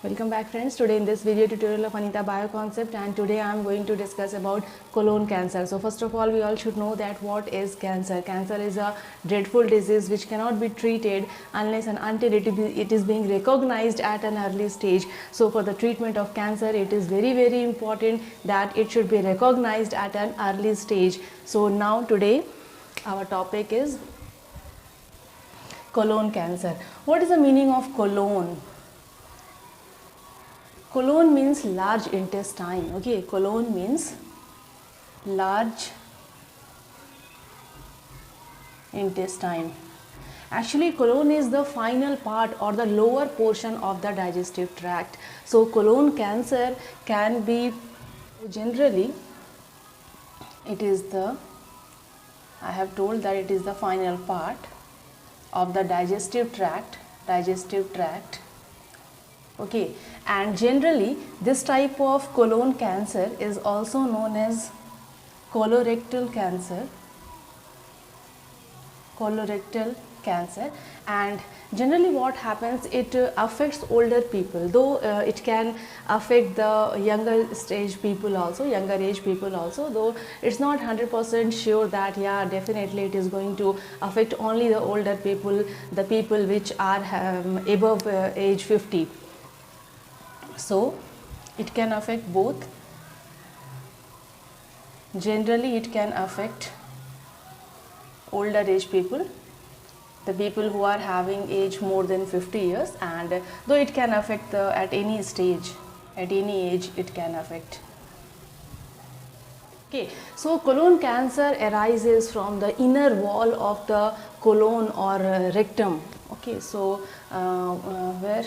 Welcome back friends. Today in this video tutorial of Anita Bioconcept, and today I am going to discuss about colon cancer. So first of all, we all should know that what is cancer. Cancer is a dreadful disease which cannot be treated unless and until it is being recognized at an early stage. So for the treatment of cancer, it is very important that it should be recognized at an early stage. So now today our topic is colon cancer. What is the meaning of colon? Colon means large intestine. Okay, colon means large intestine. Actually, colon is the final part or the lower portion of the digestive tract. So colon cancer can be generally, it is the, I have told that it is the final part of the digestive tract. Okay, and generally this type of colon cancer is also known as colorectal cancer. And generally what happens, it affects older people, though it can affect the younger age people also, though it's not 100% sure that yeah, definitely it is going to affect only the older people, the people which are above age 50. So it can affect both. Generally it can affect older age people, the people who are having age more than 50 years, and though it can affect at any stage, at any age it can affect. Okay, so colon cancer arises from the inner wall of the colon or rectum. Okay, so where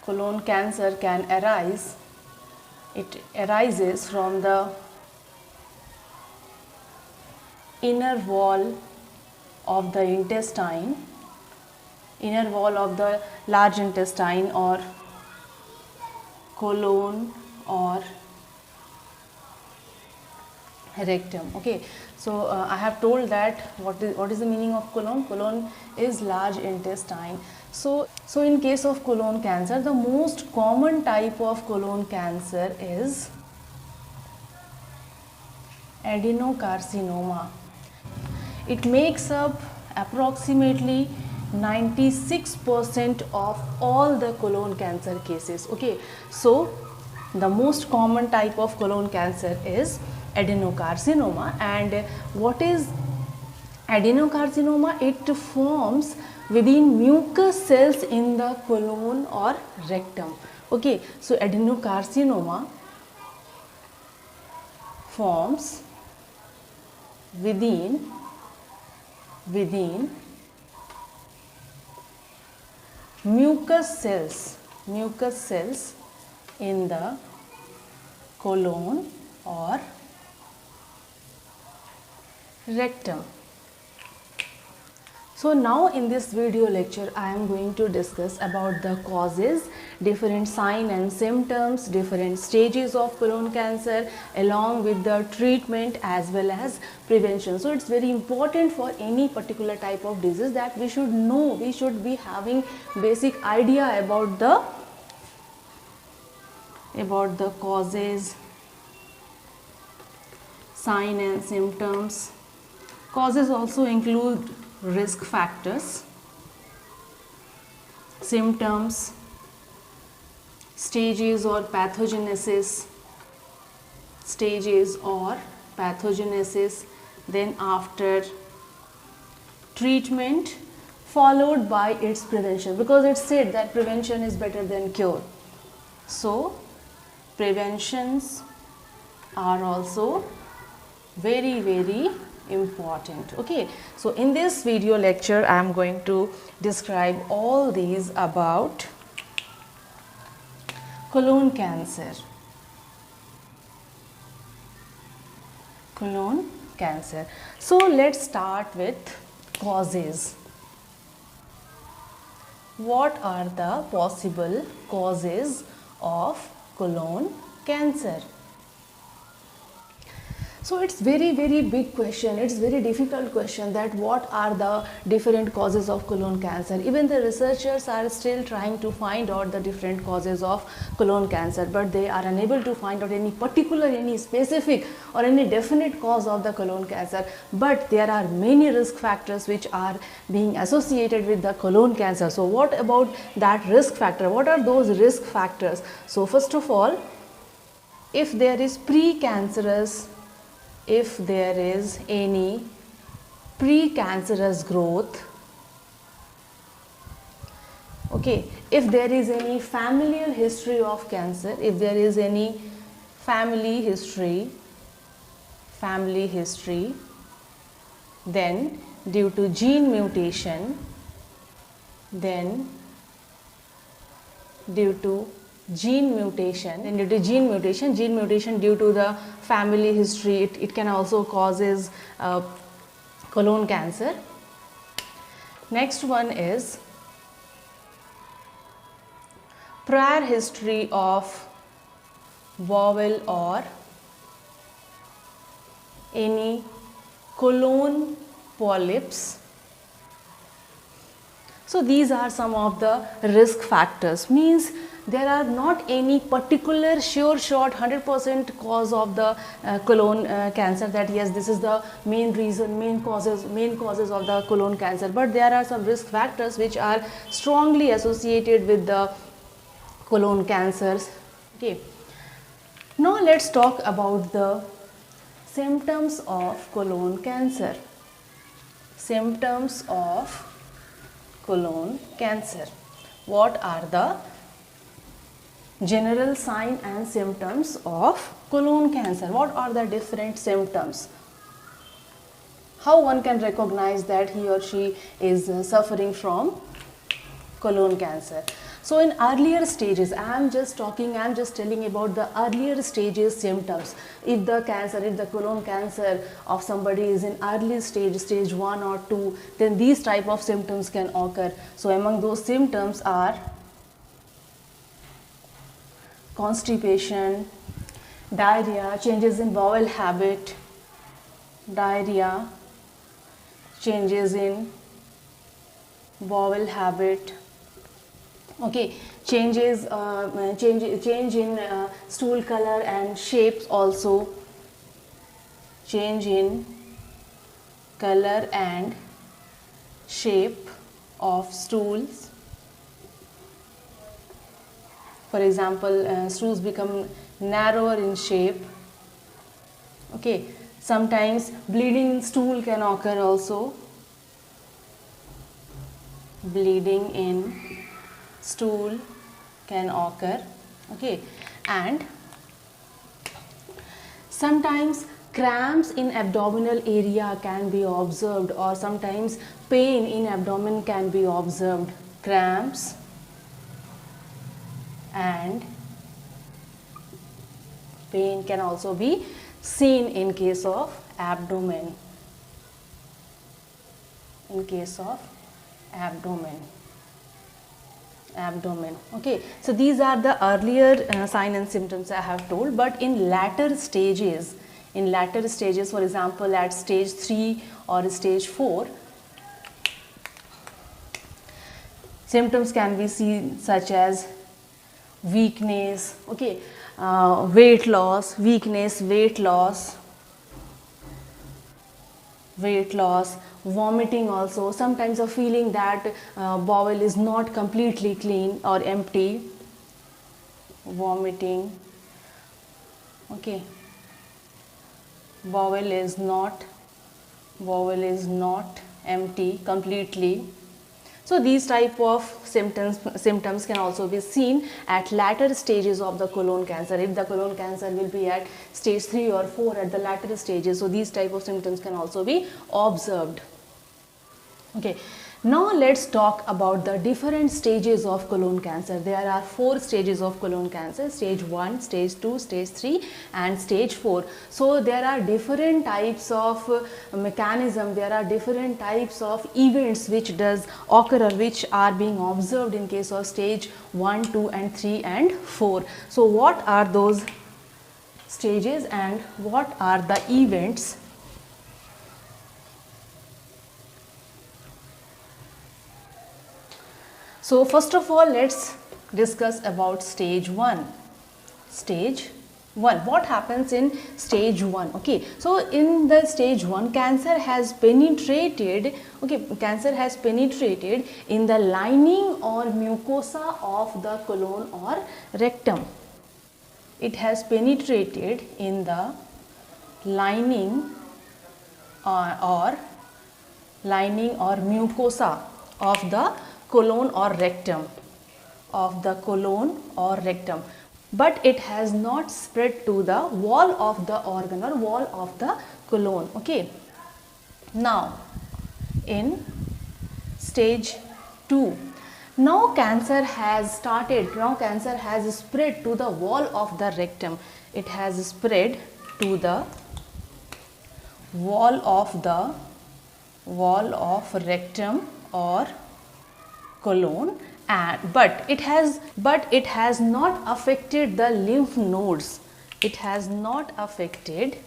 colon cancer can arise, it arises from the inner wall of the intestine, inner wall of the large intestine or colon or rectum. Okay, so I have told that what is the meaning of colon. Colon is large intestine. So in case of colon cancer, the most common type of colon cancer is adenocarcinoma. It makes up approximately 96% of all the colon cancer cases. Okay, so the most common type of colon cancer is adenocarcinoma. And what is adenocarcinoma? It forms within mucous cells in the colon or rectum. Okay, so adenocarcinoma forms within mucous cells in the colon or rectum. So now in this video lecture, I am going to discuss about the causes, different signs and symptoms, different stages of colon cancer, along with the treatment as well as prevention. So it's very important for any particular type of disease that we should know, we should be having basic idea about the causes, signs and symptoms. Causes also include risk factors, symptoms, stages or pathogenesis, then after treatment followed by its prevention, because it's said that prevention is better than cure. So preventions are also very important. Okay, so in this video lecture I am going to describe all these about colon cancer. So let's start with causes. What are the possible causes of colon cancer? So it's very big question, it's very difficult question that what are the different causes of colon cancer. Even the researchers are still trying to find out the different causes of colon cancer, but they are unable to find out any particular, any specific or any definite cause of the colon cancer. But there are many risk factors which are being associated with the colon cancer. So what about that risk factor? What are those risk factors? So first of all, if there is precancerous, if there is any precancerous growth, okay, if there is any familial history of cancer, if there is any family history, then due to gene mutation, then due to gene mutation due to the family history, it can also causes colon cancer. Next one is prior history of bowel or any colon polyps. So these are some of the risk factors, means there are not any particular sure shot 100% cause of the colon cancer, that yes, this is the main reason, main causes of the colon cancer, but there are some risk factors which are strongly associated with the colon cancers. Okay, now let's talk about the symptoms of colon cancer. Symptoms of colon cancer. What are the general signs and symptoms of colon cancer? What are the different symptoms? How one can recognize that he or she is suffering from colon cancer? So in earlier stages, I am just telling about the earlier stages symptoms. If the colon cancer of somebody is in early stage 1 or 2, then these type of symptoms can occur. So among those symptoms are constipation, diarrhea, changes in bowel habit, okay, change in stool color and shapes also, change in color and shape of stools. For example, stools become narrower in shape. Okay, sometimes bleeding in stool can occur also. Bleeding in stool can occur. Okay, and sometimes cramps in abdominal area can be observed, or sometimes pain in abdomen can be observed. Cramps and pain can also be seen in case of abdomen. Okay, so these are the earlier signs and symptoms I have told, but in later stages, for example at stage 3 or stage 4, symptoms can be seen such as weakness, okay, weight loss, vomiting also, sometimes a feeling that bowel is not completely clean or empty, vomiting, okay, bowel is not empty completely. So these type of symptoms can also be seen at latter stages of the colon cancer. If the colon cancer will be at stage 3 or 4 at the latter stages, so these type of symptoms can also be observed. Okay, now let's talk about the different stages of colon cancer. There are 4 stages of colon cancer: stage 1, stage 2, stage 3 and stage 4. So there are different types of mechanism, there are different types of events which does occur or which are being observed in case of stage 1, 2 and 3 and 4. So what are those stages and what are the events So first of all, let's discuss about stage 1. Stage 1. What happens in stage 1? Okay, so in the stage 1, cancer has penetrated in the lining or mucosa of the colon or rectum. It has penetrated in the lining or mucosa of the colon or rectum, but it has not spread to the wall of the organ or wall of the colon. Okay, now in stage 2, now cancer has spread to the wall of the rectum. It has spread to the wall of rectum or colon, but it has not affected the lymph nodes. It has not affected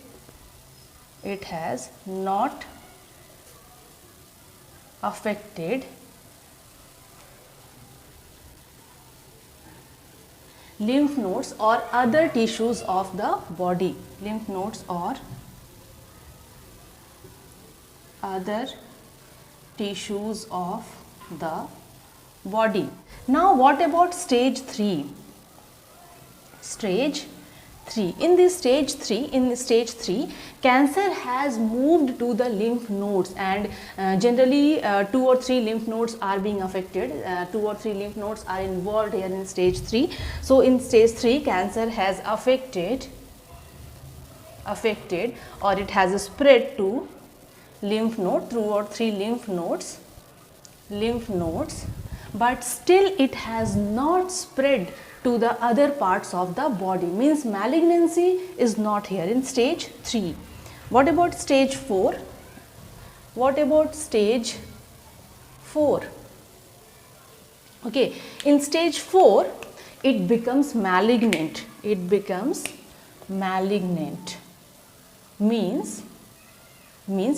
lymph nodes or other tissues of the body. Lymph nodes or other tissues of the body. Now what about stage 3? In this stage 3, cancer has moved to the lymph nodes, and generally 2 or 3 lymph nodes are being affected. 2 or 3 lymph nodes are involved here in stage 3. So in stage 3, cancer has affected or it has spread to lymph node, 2 or 3 lymph nodes, but still it has not spread to the other parts of the body, means malignancy is not here in stage 3. What about stage 4? Okay, in stage 4 it becomes malignant. Means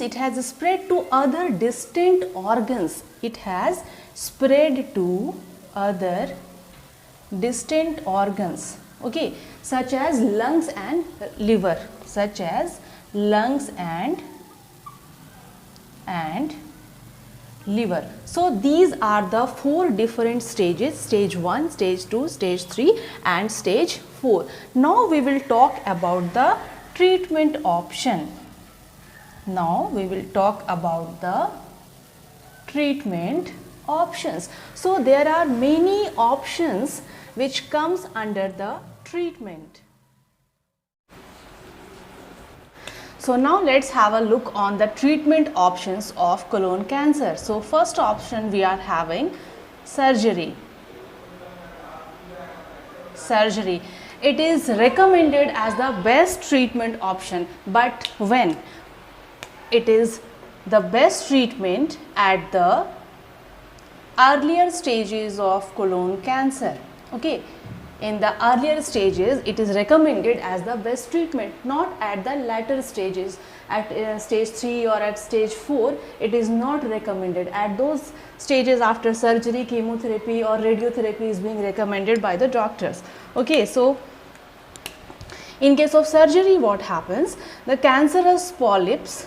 it has spread to other distant organs. It has spread to other distant organs, okay, such as lungs and liver, So these are the 4 different stages: stage 1, stage 2, stage 3 and stage 4. Now we will talk about the treatment option. So there are many options which comes under the treatment. So now let's have a look on the treatment options of colon cancer. So first option we are having surgery. It is recommended as the best treatment option, but when? It is the best treatment at the earlier stages of colon cancer. Okay, in the earlier stages it is recommended as the best treatment, not at the later stages. At stage 3 or at stage 4 it is not recommended. At those stages after surgery, chemotherapy or radiotherapy is being recommended by the doctors. Okay, so in case of surgery, what happens? The cancerous polyps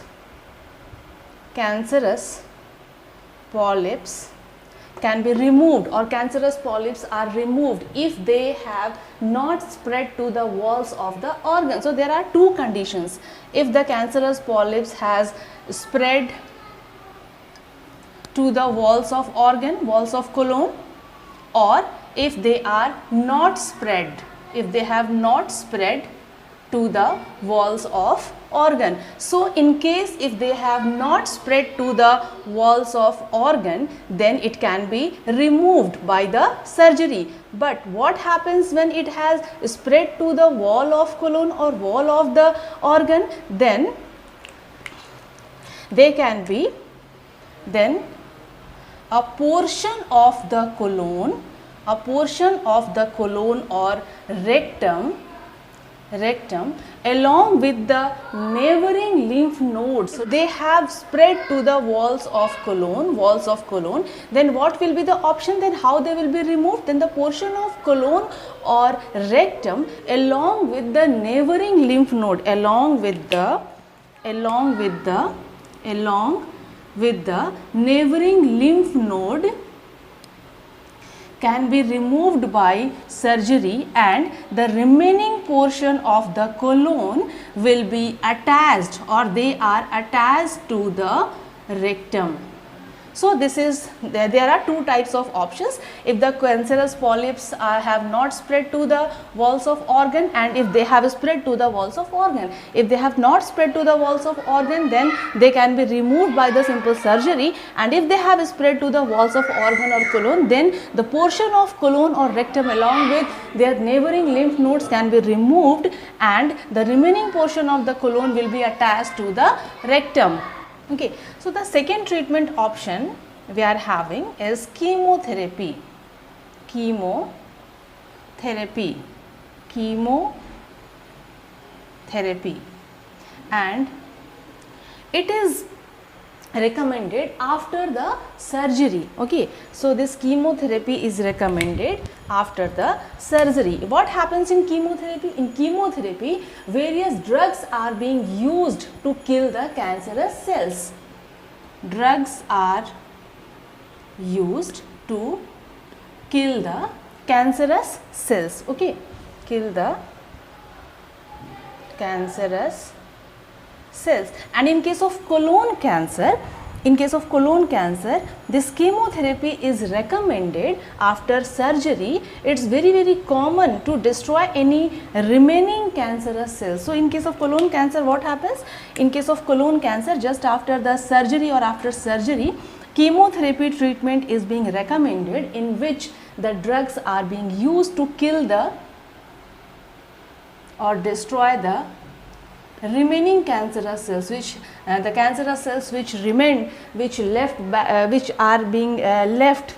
can be removed, or cancerous polyps are removed if they have not spread to the walls of the organ. So there are 2 conditions: if the cancerous polyps has spread to the walls of organ, walls of colon, or if they are not spread, if they have not spread to the walls of organ. So in case if they have not spread to the walls of organ, then it can be removed by the surgery. But what happens when it has spread to the wall of colon or wall of the organ? Then they can be, then a portion of the colon or rectum rectum along with the neighboring lymph nodes. So they have spread to the walls of colon. Then what will be the option? Then how they will be removed? Then the portion of colon or rectum along with the neighboring lymph node, along with the neighboring lymph node can be removed by surgery, and the remaining portion of the colon will be attached, or they are attached to the rectum. So this is, there are two types of options. If the cancerous polyps have not spread to the walls of organ, and if they have spread to the walls of organ. If they have not spread to the walls of organ, then they can be removed by the simple surgery, and if they have spread to the walls of organ or colon, then the portion of colon or rectum along with their neighboring lymph nodes can be removed, and the remaining portion of the colon will be attached to the rectum. Okay, so the second treatment option we are having is chemotherapy. And it is recommended after the surgery. Okay, so this chemotherapy is recommended after the surgery. What happens in chemotherapy? In chemotherapy, various drugs are being used to kill the cancerous cells. Drugs are used to kill the cancerous cells. Okay, kill the cancerous cells. And in case of colon cancer, this chemotherapy is recommended after surgery. It's very common to destroy any remaining cancerous cells. So in case of colon cancer, what happens? In case of colon cancer, just after the surgery or after surgery, chemotherapy treatment is being recommended, in which the drugs are being used to kill the or destroy the remaining cancerous cells, which the cancerous cells which remain, which are being left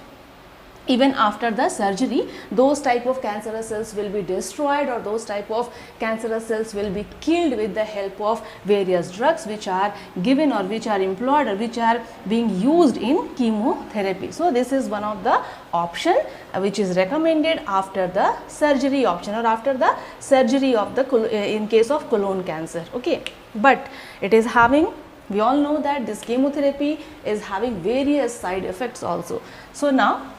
even after the surgery. Those type of cancerous cells will be destroyed, or those type of cancerous cells will be killed with the help of various drugs which are given or which are employed or which are being used in chemotherapy. So this is one of the option which is recommended after the surgery option, or after the surgery of the in case of colon cancer. Okay, but it is having, we all know that this chemotherapy is having various side effects also. So now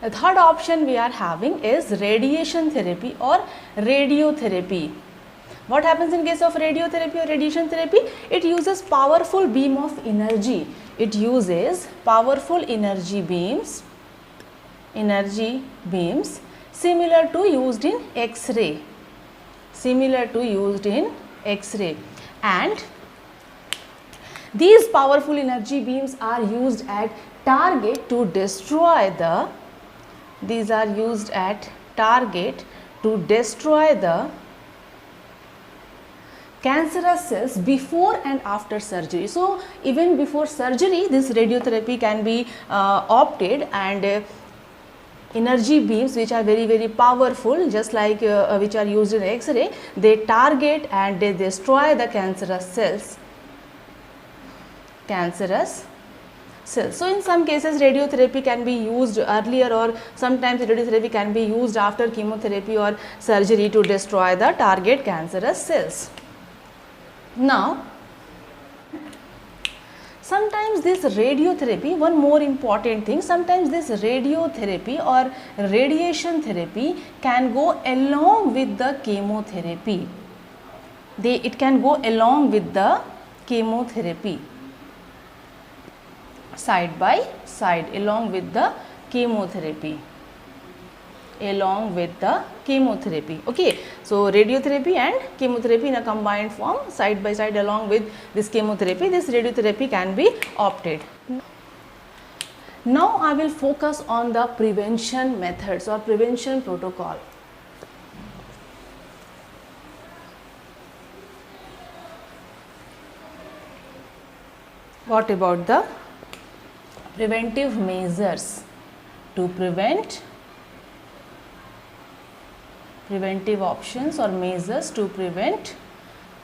the third option we are having is radiation therapy or radiotherapy. What happens in case of radiotherapy or radiation therapy? It uses powerful beam of energy. It uses powerful energy beams similar to used in X-ray. And these powerful energy beams are used at target to destroy the cancerous cells before and after surgery. So even before surgery, this radiotherapy can be opted, and energy beams which are very powerful, just like which are used in X-ray, they target and they destroy the cancerous cells. So in some cases radiotherapy can be used earlier, or sometimes radiotherapy can be used after chemotherapy or surgery to destroy the target cancerous cells. Now, sometimes this radiotherapy, one more important thing, sometimes this radiotherapy or radiation therapy can go along with the chemotherapy. It can go along with the chemotherapy, side by side, along with the chemotherapy. Okay, so radiotherapy and chemotherapy in a combined form, side by side, along with this chemotherapy, this radiotherapy can be opted. Now I will focus on the prevention methods or prevention protocol. What about the preventive measures to prevent Preventive options or measures to prevent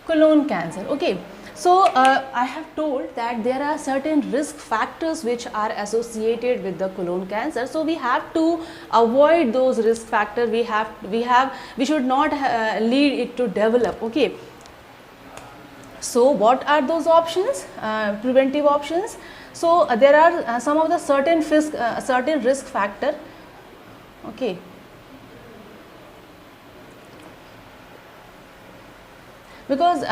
colon cancer. Okay, so I have told that there are certain risk factors which are associated with the colon cancer. So we have to avoid those risk factors. We should not lead it to develop. Okay. So what are those options? Preventive options. So there are some of the certain risk factor. Okay. Because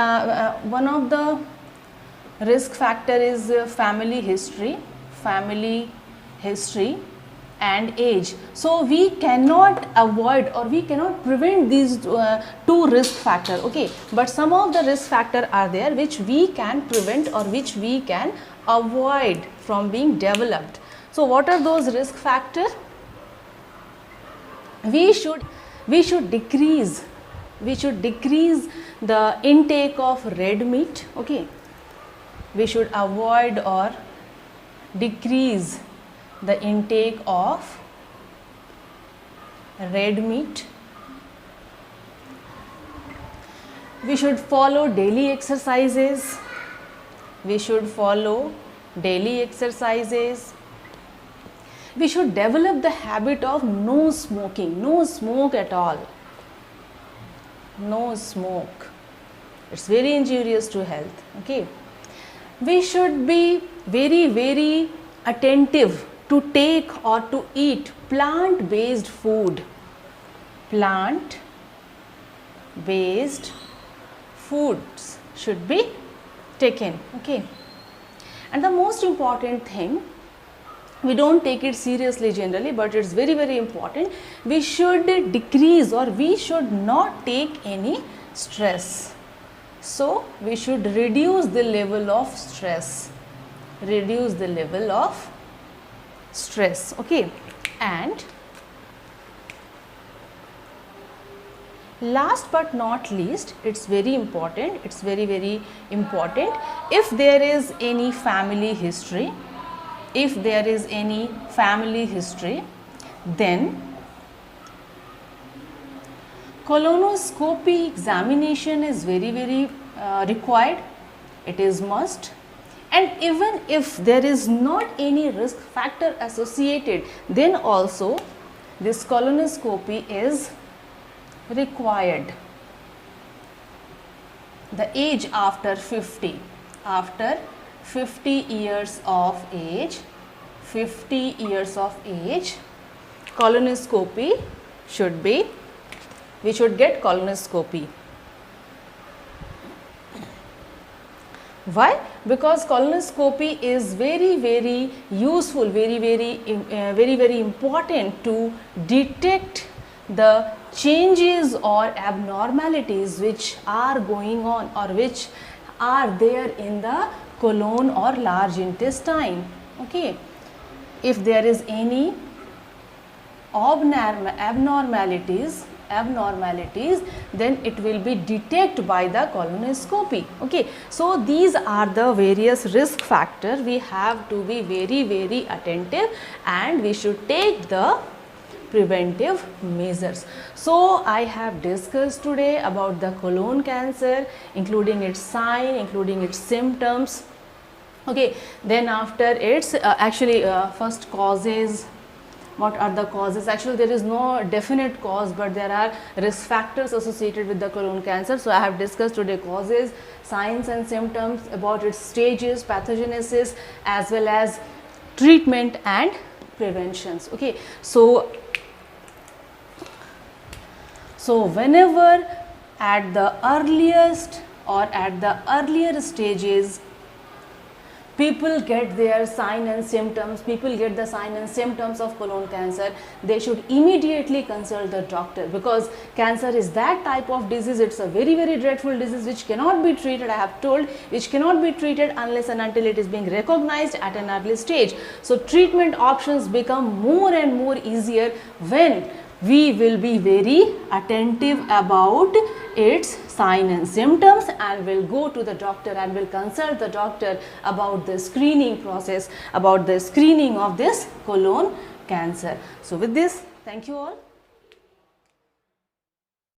one of the risk factor is family history and age. So we cannot avoid or we cannot prevent these two risk factor. Okay, but some of the risk factor are there which we can prevent or which we can avoid from being developed. So what are those risk factor? We should decrease the intake of red meat. Okay, we should avoid or decrease the intake of red meat. We should follow daily exercises. We should develop the habit of no smoking, no smoke at all. No smoke. It's very injurious to health. Okay. We should be very attentive to take or to eat plant-based food. Plant-based foods should be taken. Okay. And the most important thing, we don't take it seriously generally, but it's very important. We should decrease or we should not take any stress. So we should reduce the level of stress. Okay. And last but not least, it's very important. If there is any family history, then colonoscopy examination is very required. It is must. And even if there is not any risk factor associated, then also this colonoscopy is required. The age after 50 years of age, colonoscopy should be, we should get colonoscopy. Why? Because colonoscopy is very useful, very important to detect the changes or abnormalities which are going on or which are there in the colon or large intestine. Okay. If there is any abnormalities, then it will be detected by the colonoscopy. Okay. So these are the various risk factors. We have to be very attentive and we should take the preventive measures. So I have discussed today about the colon cancer, including its sign, including its symptoms. Okay, then after its first causes. What are the causes? Actually, there is no definite cause, but there are risk factors associated with the colon cancer. So I have discussed today causes, signs and symptoms, about its stages, pathogenesis, as well as treatment and preventions. Okay, so whenever at the earliest or at the earlier stages people get their sign and symptoms, of colon cancer, they should immediately consult the doctor, because cancer is that type of disease. It's a very dreadful disease which cannot be treated, I have told, which cannot be treated unless and until it is being recognized at an early stage. So treatment options become more and more easier when we will be very attentive about its sign and symptoms, and will go to the doctor and will consult the doctor about the screening process, about the screening of this colon cancer. So with this, thank you all.